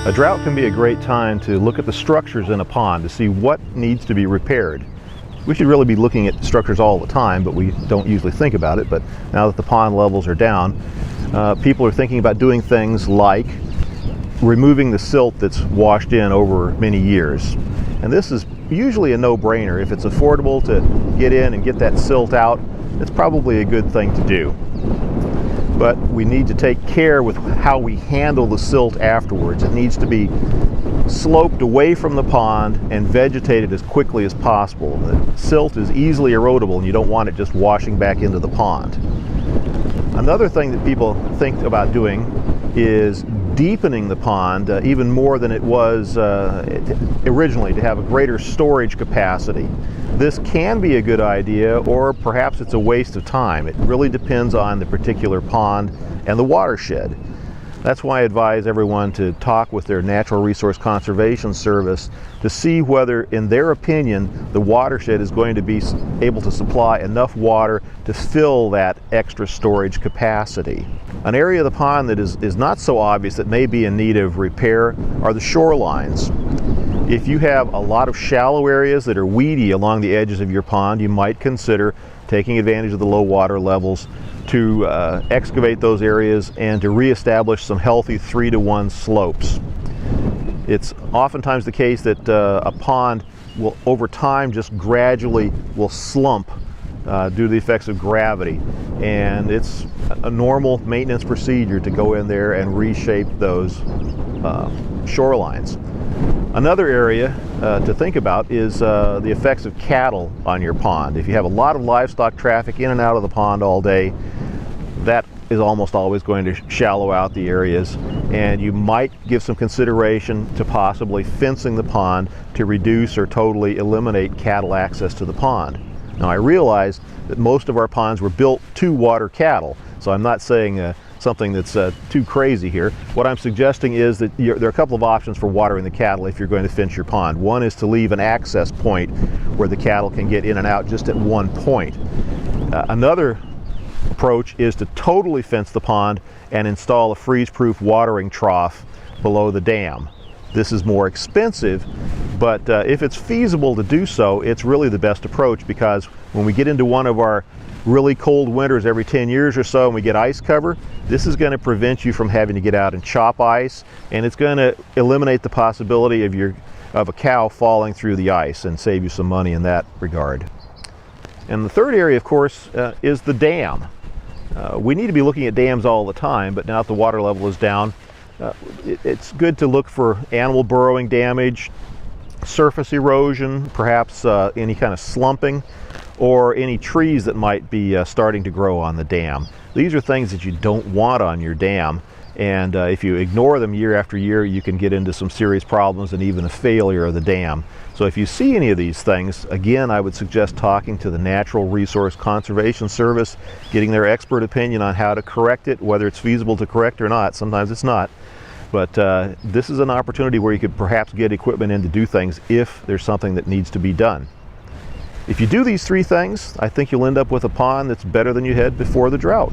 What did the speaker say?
A drought can be a great time to look at the structures in a pond to see what needs to be repaired. We should really be looking at structures all the time, but we don't usually think about it. But now that the pond levels are down, people are thinking about doing things like removing the silt that's washed in over many years. And this is usually a no-brainer. If it's affordable to get in and get that silt out, it's probably a good thing to do. But we need to take care with how we handle the silt afterwards. It needs to be sloped away from the pond and vegetated as quickly as possible. The silt is easily erodible and you don't want it just washing back into the pond. Another thing that people think about doing is deepening the pond even more than it was originally, to have a greater storage capacity. This can be a good idea, or perhaps it's a waste of time. It really depends on the particular pond and the watershed. That's why I advise everyone to talk with their Natural Resource Conservation Service to see whether, in their opinion, the watershed is going to be able to supply enough water to fill that extra storage capacity. An area of the pond that is not so obvious that may be in need of repair are the shorelines. If you have a lot of shallow areas that are weedy along the edges of your pond, you might consider taking advantage of the low water levels to excavate those areas and to reestablish some healthy 3-to-1 slopes. It's oftentimes the case that a pond will, over time, just gradually will slump due to the effects of gravity, and it's a normal maintenance procedure to go in there and reshape those shorelines. Another area to think about is the effects of cattle on your pond. If you have a lot of livestock traffic in and out of the pond all day, that is almost always going to shallow out the areas, and you might give some consideration to possibly fencing the pond to reduce or totally eliminate cattle access to the pond. Now, I realize that most of our ponds were built to water cattle, so I'm not saying something that's too crazy here. What I'm suggesting is that there are a couple of options for watering the cattle if you're going to fence your pond. One is to leave an access point where the cattle can get in and out just at one point. Another approach is to totally fence the pond and install a freeze-proof watering trough below the dam. This is more expensive, but if it's feasible to do so, it's really the best approach, because when we get into one of our really cold winters every 10 years or so and we get ice cover, this is going to prevent you from having to get out and chop ice, and it's going to eliminate the possibility of a cow falling through the ice and save you some money in that regard. And the third area, of course, is the dam. We need to be looking at dams all the time, but now that the water level is down, it's good to look for animal burrowing damage, surface erosion, perhaps any kind of slumping, or any trees that might be starting to grow on the dam. These are things that you don't want on your dam, and if you ignore them year after year, you can get into some serious problems and even a failure of the dam. So if you see any of these things, again, I would suggest talking to the Natural Resource Conservation Service, getting their expert opinion on how to correct it, whether it's feasible to correct or not. Sometimes it's not. But this is an opportunity where you could perhaps get equipment in to do things if there's something that needs to be done. If you do these three things, I think you'll end up with a pond that's better than you had before the drought.